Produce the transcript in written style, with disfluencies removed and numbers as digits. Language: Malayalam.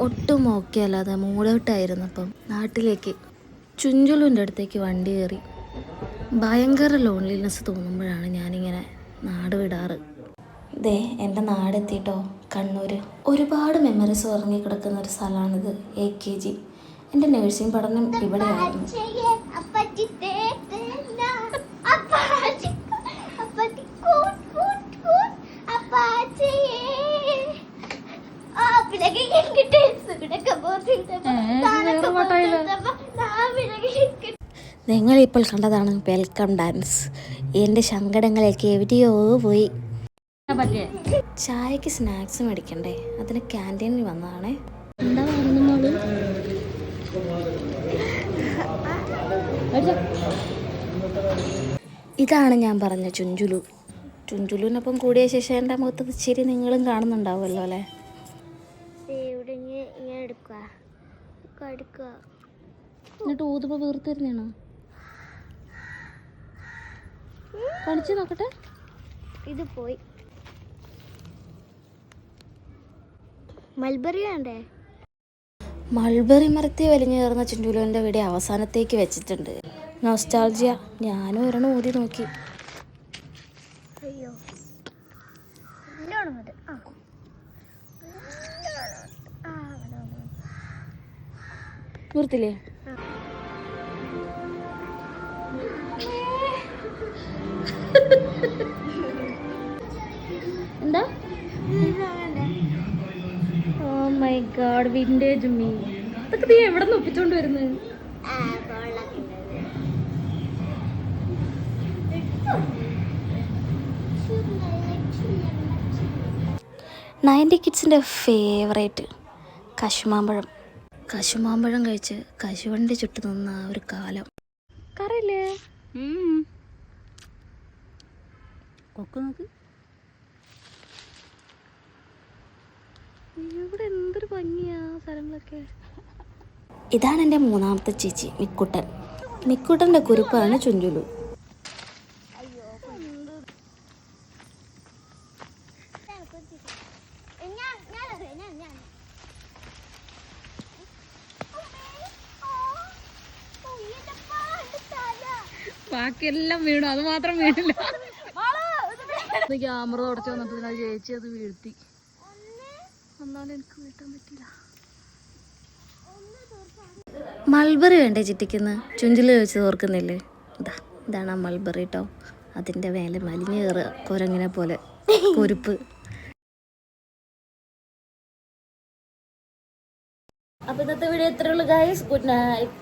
ഒട്ടും ഓക്കെ അല്ലാതെ മൂടൗട്ടായിരുന്നു. അപ്പം നാട്ടിലേക്ക് ചുഞ്ചുലുവിൻ്റെ അടുത്തേക്ക് വണ്ടി കയറി. ഭയങ്കര ലോൺലിനെസ് തോന്നുമ്പോഴാണ് ഞാനിങ്ങനെ നാട് വിടാറ്. ഇതേ എൻ്റെ നാടെത്തിട്ടോ, കണ്ണൂർ. ഒരുപാട് മെമ്മറീസ് ഉറങ്ങിക്കിടക്കുന്ന ഒരു സ്ഥലമാണിത്. AKG. എൻ്റെ നേഴ്സിംഗ് പഠനം ഇവിടെയായിരുന്നു. നിങ്ങളിപ്പോൾ കണ്ടതാണ് വെൽക്കം ഡാൻസ്. എൻ്റെ സങ്കടങ്ങളൊക്കെ എവിടെയോ പോയി. ചായക്ക് സ്നാക്സ് മേടിക്കണ്ടേ, അതിന് ക്യാൻറ്റീനിൽ വന്നതാണേ. എന്താ പറയുന്നത്? ഇതാണ് ഞാൻ പറഞ്ഞ ചുഞ്ചുലു. ചുഞ്ചുലുവിനൊപ്പം കൂടിയ ശേഷം എൻ്റെ മുഖത്ത് ചിരി നിങ്ങളും കാണുന്നുണ്ടാവുമല്ലോ അല്ലേ. എന്നിട്ട് ഊതുമ്പോൾ വീർത്തിരുന്നാണോ? കാണിച്ചു നോക്കട്ടെ. ഇത് പോയി. മൾബറി വേണ്ടേ? മൾബറി മരത്തിൽ വലിഞ്ഞു കയറുന്ന ചുഞ്ചുലുവിൻ്റെ വീഡിയോ അവസാനത്തേക്ക് വെച്ചിട്ടുണ്ട്. നൊസ്റ്റാൾജിയ. ഞാനും ഒരെണ്ണം ഊതി നോക്കി. അയ്യോ, വീർത്തില്ലേ? എന്താ? Oh my god, vintage me. അതൊക്കെ നീ എവിടെ നിന്ന് ഒപ്പിച്ചോണ്ട് വരുന്നത്? 90 കിഡ്സിൻ്റെ ഫേവറേറ്റ് കശുമാമ്പഴം. കശുമാമ്പഴം കഴിച്ച് കശുവണ്ടി ചുട്ടു നിന്ന ആ ഒരു കാലം. കറിയില്ലേ? കൊക്ക് നോക്ക്. ഇവിടെ എന്തൊരു ഭംഗിയാ സ്ഥലങ്ങളൊക്കെ. ഇതാണ് എൻ്റെ മൂന്നാമത്തെ ചേച്ചി, മിക്കുട്ടൻ. മിക്കുട്ടൻ്റെ കുരുപ്പാണ് ചുഞ്ചുലു. ബാക്കിയെല്ലാം വീണു, അത് മാത്രം വീണില്ല. ക്യാമറ തുടച്ചു വന്നപ്പോ ചേച്ചി അത് വീഴ്ത്തി. എന്നാലും എനിക്ക് വീട്ടാൻ പറ്റില്ല. മൾബറി വേണ്ടേ ചിറ്റിക്കുന്ന? ചുഞ്ചില് വെച്ച് ഓർക്കുന്നില്ലേ? ഇതാണ് ആ മൾബറി കേട്ടോ. അതിൻ്റെ മേലെ മലിഞ്ഞ് കയറുക കുരങ്ങിനെ പോലെ കൊരുപ്പ്. അപ്പോൾ ഇന്നത്തെ വീഡിയോ എത്രയുള്ളൂ ഗൈസ്. Good night.